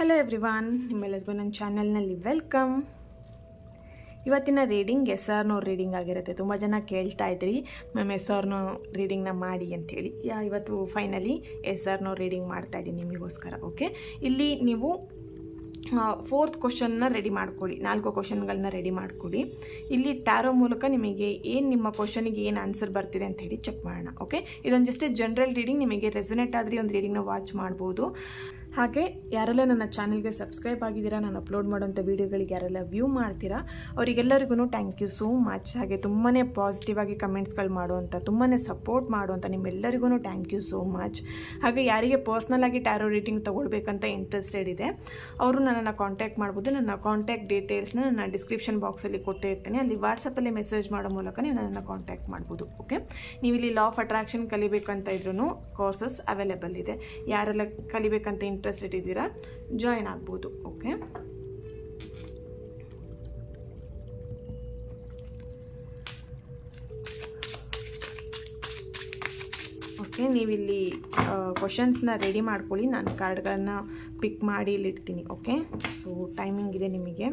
Hello everyone, ನಿಮ್ಮೆಲ್ಲರಿಗೂ ನನ್ನ ಚಾನಲ್ನಲ್ಲಿ ವೆಲ್ಕಮ್. ಇವತ್ತಿನ reading S R no reading ಆಗಿರುತ್ತೆ. ತುಂಬ ಜನ ಕೇಳ್ತಾ ಇದ್ರಿ ಮ್ಯಾಮ್ ಎಸ್ ಆರ್ ನೋ ರೀಡಿಂಗ್ನ ಮಾಡಿ ಅಂಥೇಳಿ. ಇವತ್ತು finally S R no reading ಮಾಡ್ತಾಯಿದ್ದೀನಿ ನಿಮಗೋಸ್ಕರ. ಓಕೆ, ಇಲ್ಲಿ ನೀವು 4th ಕ್ವಶನ್ನ ರೆಡಿ ಮಾಡ್ಕೊಳ್ಳಿ. 4 ಕ್ವಶನ್ಗಳನ್ನ ರೆಡಿ ಮಾಡ್ಕೊಳ್ಳಿ. ಇಲ್ಲಿ ಟ್ಯಾರೋ ಮೂಲಕ ನಿಮಗೆ ಏನು ನಿಮ್ಮ ಕ್ವಶನಿಗೆ ಏನು ಆನ್ಸರ್ ಬರ್ತಿದೆ ಅಂತ ಹೇಳಿ ಚೆಕ್ ಮಾಡೋಣ. ಓಕೆ, ಇದೊಂದು ಜಸ್ಟ್ ಜನರಲ್ ರೀಡಿಂಗ್. ನಿಮಗೆ ರೆಸೊನೇಟ್ ಆದರೆ ಒಂದು ರೀಡಿಂಗ್ನ ವಾಚ್ ಮಾಡ್ಬೋದು. ಹಾಗೆ ಯಾರೆಲ್ಲ ನನ್ನ ಚಾನಲ್ಗೆ ಸಬ್ಸ್ಕ್ರೈಬ್ ಆಗಿದ್ದೀರಾ, ನಾನು ಅಪ್ಲೋಡ್ ಮಾಡೋಂಥ ವೀಡಿಯೋಗಳಿಗೆ ಯಾರೆಲ್ಲ ವ್ಯೂ ಮಾಡ್ತೀರಾ ಅವರಿಗೆಲ್ಲರಿಗೂ ಥ್ಯಾಂಕ್ ಯು ಸೋ ಮಚ್. ಹಾಗೆ ತುಂಬಾ ಪಾಸಿಟಿವ್ ಆಗಿ ಕಮೆಂಟ್ಸ್ಗಳು ಮಾಡುವಂಥ, ತುಂಬಾ ಸಪೋರ್ಟ್ ಮಾಡುವಂಥ ನಿಮ್ಮೆಲ್ಲರಿಗೂ ಥ್ಯಾಂಕ್ ಯು ಸೋ ಮಚ್. ಹಾಗೆ ಯಾರಿಗೆ ಪರ್ಸ್ನಲ್ ಆಗಿ ಟ್ಯಾರೋ ರೀಡಿಂಗ್ ತೊಗೊಳ್ಬೇಕಂತ ಇಂಟ್ರೆಸ್ಟೆಡ್ ಇದೆ ಅವರು ನನ್ನನ್ನು ಕಾಂಟ್ಯಾಕ್ಟ್ ಮಾಡ್ಬೋದು. ನನ್ನ ಕಾಂಟ್ಯಾಕ್ಟ್ ಡೀಟೇಲ್ಸ್ನ ನನ್ನ ಡಿಸ್ಕ್ರಿಪ್ಷನ್ ಬಾಕ್ಸಲ್ಲಿ ಕೊಟ್ಟಿರ್ತೀನಿ. ಅಲ್ಲಿ ವಾಟ್ಸಪ್ಪಲ್ಲಿ ಮೆಸೇಜ್ ಮಾಡೋ ಮೂಲಕ ನೀವು ನನ್ನನ್ನು ಕಾಂಟ್ಯಾಕ್ಟ್ ಮಾಡ್ಬೋದು. ಓಕೆ, ನೀವು ಇಲ್ಲಿ ಲಾ ಆಫ್ ಅಟ್ರಾಕ್ಷನ್ ಕಲಿಬೇಕಂತ ಇದ್ರೂ ಕೋರ್ಸಸ್ ಅವೈಲೇಬಲ್ ಇದೆ. ಯಾರೆಲ್ಲ ಕಲಿಬೇಕಂತ ಇಂಟ್ರೆಸ್ಟೆಡ್ ಇದ್ದೀರಾ ಜಾಯಿನ್ ಆಗ್ಬೋದು. ಓಕೆ, ಓಕೆ, ನೀವಿಲ್ಲಿ ಕ್ವಶನ್ಸ್ನ ರೆಡಿ ಮಾಡ್ಕೊಳ್ಳಿ. ನಾನು ಕಾರ್ಡ್ಗಳನ್ನ ಪಿಕ್ ಮಾಡಿ ಇಲ್ಲಿಡ್ತೀನಿ. ಓಕೆ, ಸೊ ಟೈಮಿಂಗ್ ಇದೆ ನಿಮಗೆ.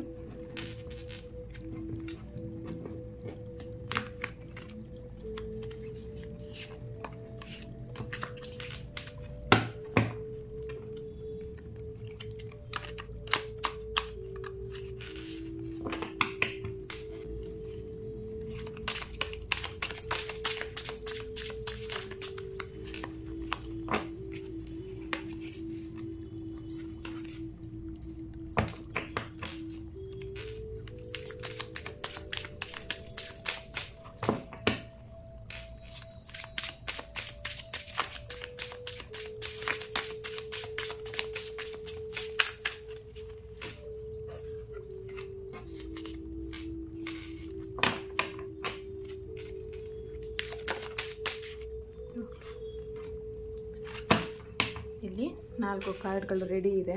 ಇಲ್ಲಿ 4 ಕಾರ್ಡ್ಗಳು ರೆಡಿ ಇದೆ.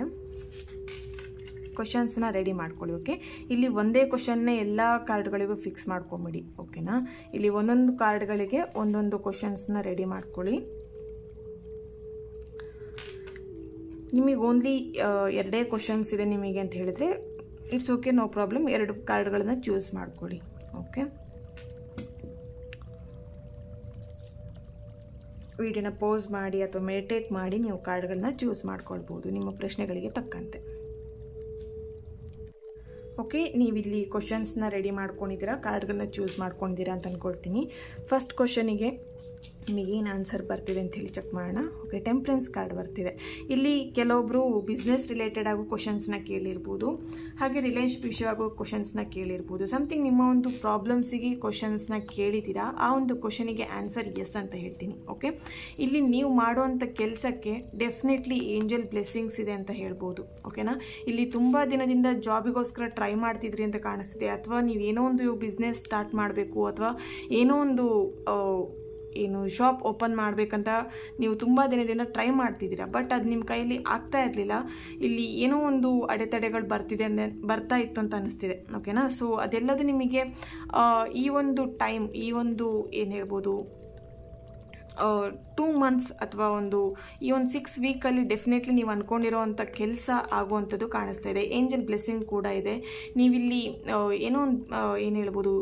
ಕ್ವಶನ್ಸ್ನ ರೆಡಿ ಮಾಡ್ಕೊಳ್ಳಿ. ಓಕೆ, ಇಲ್ಲಿ ಒಂದೇ ಕ್ವಶನ್ನೇ ಎಲ್ಲ ಕಾರ್ಡ್ಗಳಿಗೂ ಫಿಕ್ಸ್ ಮಾಡ್ಕೊಂಬಿಡಿ. ಓಕೆನಾ, ಇಲ್ಲಿ ಒಂದೊಂದು ಕಾರ್ಡ್ಗಳಿಗೆ ಒಂದೊಂದು ಕ್ವಶನ್ಸ್ನ ರೆಡಿ ಮಾಡ್ಕೊಳ್ಳಿ. ನಿಮಗೆ ಓನ್ಲಿ 2 ಕ್ವಶನ್ಸ್ ಇದೆ ನಿಮಗೆ ಅಂತ ಹೇಳಿದ್ರೆ ಇಟ್ಸ್ ಓಕೆ, ನೋ ಪ್ರಾಬ್ಲಮ್. 2 ಕಾರ್ಡ್ಗಳನ್ನ ಚೂಸ್ ಮಾಡ್ಕೊಳ್ಳಿ. ಓಕೆ, ವಿಡಿಯೋನ ಪೌಸ್ ಮಾಡಿ ಅಥವಾ ಮೆಡಿಟೇಟ್ ಮಾಡಿ ನೀವು ಕಾರ್ಡ್ಗಳನ್ನ ಚೂಸ್ ಮಾಡ್ಕೊಳ್ಬೋದು ನಿಮ್ಮ ಪ್ರಶ್ನೆಗಳಿಗೆ ತಕ್ಕಂತೆ. ಓಕೆ, ನೀವಿಲ್ಲಿ ಕ್ವಶನ್ಸ್ನ ರೆಡಿ ಮಾಡ್ಕೊಂಡಿದ್ದೀರಾ, ಕಾರ್ಡ್ಗಳನ್ನ ಚೂಸ್ ಮಾಡ್ಕೊಂಡಿದ್ದೀರಾ ಅಂತ ಅಂದ್ಕೊಳ್ತೀನಿ. ಫಸ್ಟ್ ಕ್ವಶನಿಗೆ ನಿಮಗೇನು ಆನ್ಸರ್ ಬರ್ತಿದೆ ಅಂತ ಹೇಳಿ ಚೆಕ್ ಮಾಡೋಣ. ಓಕೆ, ಟೆಂಪ್ರೆನ್ಸ್ ಕಾರ್ಡ್ ಬರ್ತಿದೆ. ಇಲ್ಲಿ ಕೆಲವೊಬ್ಬರು ಬಿಸ್ನೆಸ್ ರಿಲೇಟೆಡ್ ಆಗೋ ಕ್ವಶನ್ಸ್ನ ಕೇಳಿರ್ಬೋದು, ಹಾಗೆ ರಿಲೇಷನ್ಶಿಪ್ ವಿಷಯವಾಗೋ ಕ್ವಶನ್ಸ್ನ ಕೇಳಿರ್ಬೋದು. ಸಮಥಿಂಗ್ ನಿಮ್ಮ ಒಂದು ಪ್ರಾಬ್ಲಮ್ಸಿಗೆ ಕ್ವಶನ್ಸ್ನ ಕೇಳಿದ್ದೀರಾ, ಆ ಒಂದು ಕ್ವಶನಿಗೆ ಆನ್ಸರ್ ಎಸ್ ಅಂತ ಹೇಳ್ತೀನಿ. ಓಕೆ, ಇಲ್ಲಿ ನೀವು ಮಾಡುವಂಥ ಕೆಲಸಕ್ಕೆ ಡೆಫಿನೆಟ್ಲಿ ಏಂಜಲ್ ಬ್ಲೆಸ್ಸಿಂಗ್ಸ್ ಇದೆ ಅಂತ ಹೇಳ್ಬೋದು. ಓಕೆನಾ, ಇಲ್ಲಿ ತುಂಬ ದಿನದಿಂದ ಜಾಬಿಗೋಸ್ಕರ ಟ್ರೈ ಮಾಡ್ತಿದ್ರಿ ಅಂತ ಕಾಣಿಸ್ತಿದೆ, ಅಥವಾ ನೀವೇನೋ ಒಂದು ಬಿಸ್ನೆಸ್ ಸ್ಟಾರ್ಟ್ ಮಾಡಬೇಕು ಅಥವಾ ಏನೋ ಒಂದು ಶಾಪ್ ಓಪನ್ ಮಾಡಬೇಕಂತ ನೀವು ತುಂಬ ದಿನದಿಂದ ಟ್ರೈ ಮಾಡ್ತಿದ್ದೀರಾ, ಬಟ್ ಅದು ನಿಮ್ಮ ಕೈಯಲ್ಲಿ ಆಗ್ತಾ ಇರಲಿಲ್ಲ. ಇಲ್ಲಿ ಏನೋ ಒಂದು ಅಡೆತಡೆಗಳು ಬರ್ತಾ ಇತ್ತು ಅಂತ ಅನಿಸ್ತಿದೆ. ಓಕೆನಾ, ಸೊ ಅದೆಲ್ಲದು ನಿಮಗೆ ಈ ಒಂದು ಟೈಮ್, ಈ ಒಂದು ಏನು ಹೇಳ್ಬೋದು 2 ಮಂತ್ಸ್ ಅಥವಾ ಈ ಒಂದು 6 ವೀಕಲ್ಲಿ ಡೆಫಿನೆಟ್ಲಿ ನೀವು ಅಂದ್ಕೊಂಡಿರೋ ಅಂಥ ಕೆಲಸ ಆಗುವಂಥದ್ದು ಕಾಣಿಸ್ತಾ ಇದೆ. ಏಂಜಲ್ ಬ್ಲೆಸ್ಸಿಂಗ್ ಕೂಡ ಇದೆ. ನೀವಿಲ್ಲಿ ಏನೋ ಒಂದು ಏನು ಹೇಳ್ಬೋದು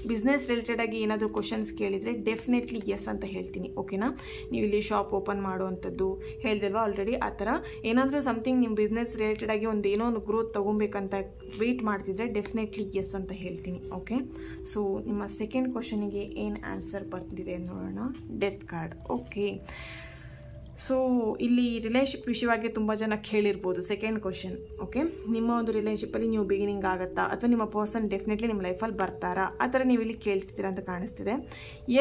ಬಿಸ್ನೆಸ್ ರಿಲೇಟೆಡ್ ಆಗಿ ಏನಾದರೂ ಕ್ವಶನ್ಸ್ ಕೇಳಿದರೆ ಡೆಫಿನೆಟ್ಲಿ ಎಸ್ ಅಂತ ಹೇಳ್ತೀನಿ. ಓಕೆನಾ, ನೀವು ಇಲ್ಲಿ ಶಾಪ್ ಓಪನ್ ಮಾಡುವಂಥದ್ದು ಹೇಳ್ದಲ್ವಾ ಆಲ್ರೆಡಿ, ಆ ಥರ ಏನಾದರೂ ಸಮಥಿಂಗ್ ನಿಮ್ಮ ಬಿಸ್ನೆಸ್ ರಿಲೇಟೆಡ್ ಆಗಿ ಏನೋ ಒಂದು ಗ್ರೋತ್ ತೊಗೊಬೇಕಂತ ವೆಯ್ಟ್ ಮಾಡ್ತಿದ್ರೆ ಡೆಫಿನೆಟ್ಲಿ ಎಸ್ ಅಂತ ಹೇಳ್ತೀನಿ. ಓಕೆ, ಸೊ ನಿಮ್ಮ ಸೆಕೆಂಡ್ ಕ್ವಶನಿಗೆ ಏನು ಆನ್ಸರ್ ಬರ್ತಿದೆ ನೋಡೋಣ. Death card. ಓಕೆ, ಸೊ ಇಲ್ಲಿ ರಿಲೇಷನ್ಶಿಪ್ ವಿಷಯವಾಗಿ ತುಂಬ ಜನ ಕೇಳಿರ್ಬೋದು ಸೆಕೆಂಡ್ ಕ್ವಶನ್. ಓಕೆ, ನಿಮ್ಮ ಒಂದು ರಿಲೇಷನ್ಶಿಪ್ಪಲ್ಲಿ ನ್ಯೂ ಬಿಗಿನಿಂಗ್ ಆಗುತ್ತಾ ಅಥವಾ ನಿಮ್ಮ ಪರ್ಸನ್ ಡೆಫಿನೆಟ್ಲಿ ನಿಮ್ಮ ಲೈಫಲ್ಲಿ ಬರ್ತಾರಾ, ಆ ಥರ ನೀವು ಇಲ್ಲಿ ಕೇಳ್ತಿದ್ದೀರಾ ಅಂತ ಕಾಣಿಸ್ತಿದೆ.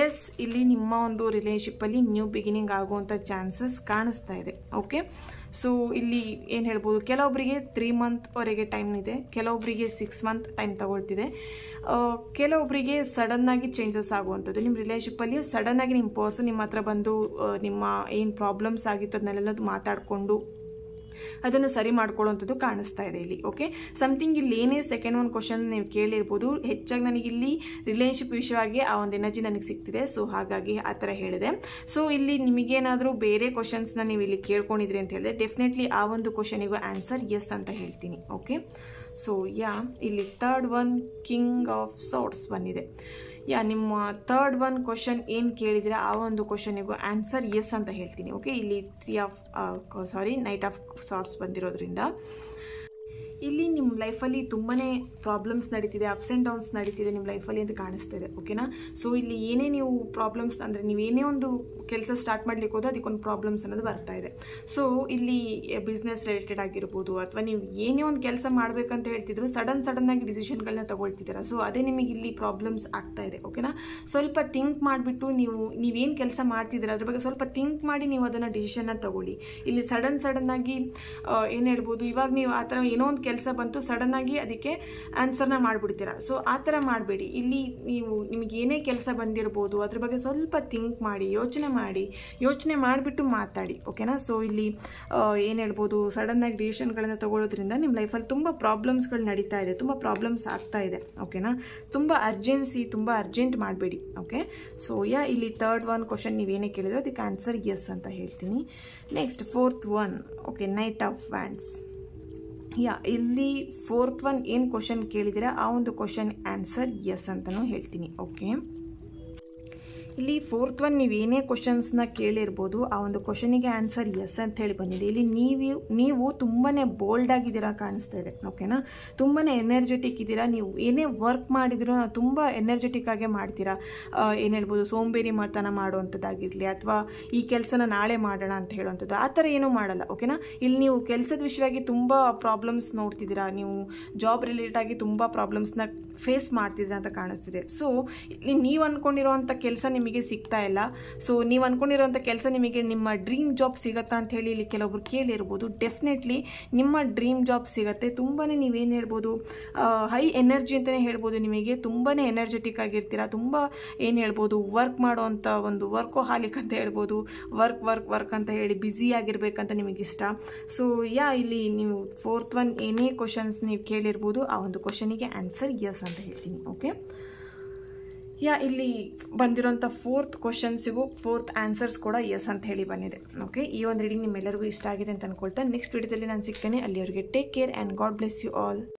ಎಸ್, ಇಲ್ಲಿ ನಿಮ್ಮ ಒಂದು ರಿಲೇಷನ್ಶಿಪ್ಪಲ್ಲಿ ನ್ಯೂ ಬಿಗಿನಿಂಗ್ ಆಗುವಂಥ ಚಾನ್ಸಸ್ ಕಾಣಿಸ್ತಾ ಇದೆ. ಓಕೆ, ಸೊ ಇಲ್ಲಿ ಏನು ಹೇಳ್ಬೋದು, ಕೆಲವೊಬ್ಬರಿಗೆ 3 ಮಂತ್ವರೆಗೆ ಟೈಮ್ ಇದೆ, ಕೆಲವೊಬ್ಬರಿಗೆ 6 ಮಂತ್ ಟೈಮ್ ತಗೊಳ್ತಿದೆ, ಕೆಲವೊಬ್ಬರಿಗೆ ಸಡನ್ನಾಗಿ ಚೇಂಜಸ್ ಆಗುವಂಥದ್ದು. ನಿಮ್ಮ ರಿಲೇಷನ್ಶಿಪ್ಪಲ್ಲಿ ಸಡನ್ನಾಗಿ ನಿಮ್ಮ ಪರ್ಸನ್ ನಿಮ್ಮ ಹತ್ರ ಬಂದು ನಿಮ್ಮ ಏನು ಪ್ರಾಬ್ಲಮ್ಸ್ ಆಗಿತ್ತು ಅದನ್ನೆಲ್ಲ ಮಾತಾಡಿಕೊಂಡು ಅದನ್ನು ಸರಿ ಮಾಡ್ಕೊಳ್ಳೋವಂಥದ್ದು ಕಾಣಿಸ್ತಾ ಇದೆ ಇಲ್ಲಿ. ಓಕೆ, ಸಮಥಿಂಗ್ ಇಲ್ಲಿ ಏನೇ ಸೆಕೆಂಡ್ ಒಂದು ಕ್ವಶನ್ ನೀವು ಕೇಳಿರ್ಬೋದು. ಹೆಚ್ಚಾಗಿ ನನಗಿಲ್ಲಿ ರಿಲೇಷನ್ಶಿಪ್ ವಿಷಯವಾಗಿ ಆ ಒಂದು ಎನರ್ಜಿ ನನಗೆ ಸಿಗ್ತಿದೆ, ಸೊ ಹಾಗಾಗಿ ಆ ಥರ ಹೇಳಿದೆ. ಸೊ ಇಲ್ಲಿ ನಿಮಗೇನಾದರೂ ಬೇರೆ ಕ್ವಶನ್ಸ್ನ ನೀವು ಇಲ್ಲಿ ಕೇಳ್ಕೊಂಡಿದ್ರಿ ಅಂತ ಹೇಳಿದ್ರೆ ಡೆಫಿನೆಟ್ಲಿ ಆ ಒಂದು ಕ್ವಶನಿಗೂ ಆನ್ಸರ್ ಎಸ್ ಅಂತ ಹೇಳ್ತೀನಿ. ಓಕೆ, ಸೊ ಇಲ್ಲಿ third one king of swords ಬಂದಿದೆ. ನಿಮ್ಮ ಥರ್ಡ್ ಒನ್ ಕ್ವಶನ್ ಏನು ಕೇಳಿದರೆ ಆ ಒಂದು ಕ್ವಶನಿಗೂ ಆನ್ಸರ್ ಎಸ್ ಅಂತ ಹೇಳ್ತೀನಿ. ಓಕೆ, ಇಲ್ಲಿ ನೈಟ್ ಆಫ್ ಸಾರ್ಟ್ಸ್ ಬಂದಿರೋದ್ರಿಂದ ಇಲ್ಲಿ ನಿಮ್ಮ ಲೈಫಲ್ಲಿ ತುಂಬಾ ಪ್ರಾಬ್ಲಮ್ಸ್ ನಡೀತಿದೆ, ಅಪ್ಸ್ ಆ್ಯಂಡ್ ಡೌನ್ಸ್ ನಡೀತಿದೆ ನಿಮ್ಮ ಲೈಫಲ್ಲಿ ಅಂತ ಕಾಣಿಸ್ತಿದೆ. ಓಕೆನಾ, ಸೊ ಇಲ್ಲಿ ಏನೇ ನೀವು ಪ್ರಾಬ್ಲಮ್ಸ್ ಅಂದರೆ ನೀವೇನೇ ಒಂದು ಕೆಲಸ ಸ್ಟಾರ್ಟ್ ಮಾಡಲಿಕ್ಕೆ ಹೋದ್ರೆ ಅದಕ್ಕೊಂದು ಪ್ರಾಬ್ಲಮ್ಸ್ ಅನ್ನೋದು ಬರ್ತಾ ಇದೆ. ಸೊ ಇಲ್ಲಿ ಬಿಸ್ನೆಸ್ ರಿಲೇಟೆಡ್ ಆಗಿರ್ಬೋದು, ಅಥವಾ ನೀವು ಏನೇ ಒಂದು ಕೆಲಸ ಮಾಡಬೇಕಂತ ಹೇಳ್ತಿದ್ರು ಸಡನ್ನಾಗಿ ಡಿಸಿಷನ್ಗಳನ್ನ ತಗೊಳ್ತಿದ್ದೀರಾ. ಸೊ ಅದೇ ನಿಮಗೆ ಇಲ್ಲಿ ಪ್ರಾಬ್ಲಮ್ಸ್ ಆಗ್ತಾ ಇದೆ. ಓಕೆನಾ, ಸ್ವಲ್ಪ ಥಿಂಕ್ ಮಾಡಿಬಿಟ್ಟು ನೀವೇನು ಕೆಲಸ ಮಾಡ್ತಿದ್ದೀರಾ ಅದ್ರ ಬಗ್ಗೆ ಸ್ವಲ್ಪ ಥಿಂಕ್ ಮಾಡಿ ನೀವು ಅದನ್ನು ಡಿಸಿಷನ್ನ ತಗೊಳ್ಳಿ. ಇಲ್ಲಿ ಸಡನ್ನಾಗಿ ಏನು ಹೇಳ್ಬೋದು, ಇವಾಗ ನೀವು ಆ ಥರ ಏನೋ ಒಂದು ಕೆಲಸ ಬಂತು ಸಡನ್ನಾಗಿ ಅದಕ್ಕೆ ಆನ್ಸರ್ನ ಮಾಡಿಬಿಡ್ತೀರಾ. ಸೊ ಆ ಥರ ಮಾಡಬೇಡಿ. ಇಲ್ಲಿ ನಿಮಗೆ ಏನೇ ಕೆಲಸ ಬಂದಿರ್ಬೋದು ಅದ್ರ ಬಗ್ಗೆ ಸ್ವಲ್ಪ ಥಿಂಕ್ ಮಾಡಿ, ಯೋಚನೆ ಮಾಡಿಬಿಟ್ಟು ಮಾತಾಡಿ. ಓಕೆನಾ, ಸೊ ಇಲ್ಲಿ ಏನು ಹೇಳ್ಬೋದು, ಸಡನ್ನಾಗಿ ಡಿಸಿಷನ್ಗಳನ್ನು ತಗೊಳ್ಳೋದ್ರಿಂದ ನಿಮ್ಮ ಲೈಫಲ್ಲಿ ತುಂಬ ಪ್ರಾಬ್ಲಮ್ಸ್ಗಳು ನಡೀತಾ ಇದೆ, ತುಂಬ ಪ್ರಾಬ್ಲಮ್ಸ್ ಆಗ್ತಾ ಇದೆ. ಓಕೆನಾ, ತುಂಬ ಅರ್ಜೆಂಟ್ ಮಾಡಬೇಡಿ. ಓಕೆ, ಸೊ ಇಲ್ಲಿ ಥರ್ಡ್ ಒನ್ ಕ್ವಶನ್ ನೀವೇನೇ ಕೇಳಿದ್ರೆ ಅದಕ್ಕೆ ಆನ್ಸರ್ ಎಸ್ ಅಂತ ಹೇಳ್ತೀನಿ. Next fourth one, okay, knight of wands. ಇಲ್ಲಿ ಫೋರ್ತ್ ಒನ್ ಏನು ಕ್ವಶನ್ ಕೇಳಿದ್ದೀರಾ ಆ ಒಂದು ಕ್ವಶನ್ ಆನ್ಸರ್ ಎಸ್ ಅಂತಲೂ ಹೇಳ್ತೀನಿ. ಓಕೆ, ಇಲ್ಲಿ ಫೋರ್ತ್ ಒನ್ ನೀವೇನೇ ಕ್ವಶನ್ಸ್ನ ಕೇಳಿರ್ಬೋದು ಆ ಒಂದು ಕ್ವಶನಿಗೆ ಆನ್ಸರ್ ಎಸ್ ಅಂತ ಹೇಳಿ ಬಂದಿದೆ. ಇಲ್ಲಿ ನೀವು ತುಂಬಾ ಬೋಲ್ಡ್ ಆಗಿದ್ದೀರಾ ಕಾಣಿಸ್ತಾ ಇದೆ. ಓಕೆನಾ, ತುಂಬಾ ಎನರ್ಜೆಟಿಕ್ ಇದ್ದೀರಾ. ನೀವು ಏನೇ ವರ್ಕ್ ಮಾಡಿದ್ರು ತುಂಬ ಎನರ್ಜೆಟಿಕ್ ಆಗೇ ಮಾಡ್ತೀರಾ. ಏನು ಹೇಳ್ಬೋದು, ಸೋಂಬೇರಿ ಮತನ ಮಾಡುವಂಥದ್ದಾಗಿರಲಿ ಅಥವಾ ಈ ಕೆಲಸನ ನಾಳೆ ಮಾಡೋಣ ಅಂತ ಹೇಳುವಂಥದ್ದು, ಆ ಥರ ಏನೂ ಮಾಡಲ್ಲ. ಓಕೆನಾ, ಇಲ್ಲಿ ನೀವು ಕೆಲಸದ ವಿಷಯವಾಗಿ ತುಂಬ ಪ್ರಾಬ್ಲಮ್ಸ್ ನೋಡ್ತಿದ್ದೀರಾ, ನೀವು ಜಾಬ್ ರಿಲೇಟೆಡ್ ಆಗಿ ತುಂಬ ಪ್ರಾಬ್ಲಮ್ಸ್ನ ಫೇಸ್ ಮಾಡ್ತಿದ್ದೀರಾ ಅಂತ ಕಾಣಿಸ್ತಿದೆ. ಸೊ ಇಲ್ಲಿ ನೀವು ಅಂದ್ಕೊಂಡಿರೋವಂಥ ಕೆಲಸ ನಿಮಗೆ ಸಿಗ್ತಾ ಇಲ್ಲ. ಸೊ ನೀವು ಅಂದ್ಕೊಂಡಿರೋವಂಥ ಕೆಲಸ ನಿಮಗೆ ನಿಮ್ಮ ಡ್ರೀಮ್ ಜಾಬ್ ಸಿಗುತ್ತಾ ಅಂತ ಹೇಳಿ ಇಲ್ಲಿ ಕೆಲವೊಬ್ರು ಕೇಳಿರ್ಬೋದು. ಡೆಫಿನೆಟ್ಲಿ ನಿಮ್ಮ ಡ್ರೀಮ್ ಜಾಬ್ ಸಿಗುತ್ತೆ. ತುಂಬಾ ನೀವೇನು ಹೇಳ್ಬೋದು, ಹೈ ಎನರ್ಜಿ ಅಂತಲೇ ಹೇಳ್ಬೋದು. ನಿಮಗೆ ತುಂಬಾ ಎನರ್ಜೆಟಿಕ್ ಆಗಿರ್ತೀರಾ, ತುಂಬ ಏನು ಹೇಳ್ಬೋದು, ವರ್ಕ್ ಮಾಡೋವಂಥ ಒಂದು ವರ್ಕೋಹಾಲಿಕ್ ಅಂತ ಹೇಳ್ಬೋದು. ವರ್ಕ್ ಅಂತ ಹೇಳಿ ಬ್ಯುಸಿ ಆಗಿರ್ಬೇಕಂತ ನಿಮಗಿಷ್ಟ. ಸೊ ಇಲ್ಲಿ ನೀವು ಫೋರ್ತ್ ಒನ್ ಏನೇ ಕ್ವಶನ್ಸ್ ನೀವು ಕೇಳಿರ್ಬೋದು ಆ ಒಂದು ಕ್ವಶನಿಗೆ ಆನ್ಸರ್ ಎಸ್ ಅಂತ ಹೇಳ್ತೀನಿ. ಓಕೆ, ಇಲ್ಲಿ ಬಂದಿರೋಂಥ ಫೋರ್ತ್ ಕ್ವಶನ್ಸಿಗೂ ಫೋರ್ತ್ ಆನ್ಸರ್ಸ್ ಕೂಡ ಎಸ್ ಅಂತ ಹೇಳಿ ಬಂದಿದೆ. ಓಕೆ, ಈ ಒಂದು ರೀಡಿಂಗ್ ನಿಮ್ಮೆಲ್ಲರಿಗೂ ಇಷ್ಟ ಆಗಿದೆ ಅಂತ ಅಂದ್ಕೊಳ್ತಾ ನೆಕ್ಸ್ಟ್ ವಿಡಿಯೋದಲ್ಲಿ ನಾನು ಸಿಗ್ತೇನೆ. ಅಲ್ಲಿವರೆಗೆ take care and God bless you all.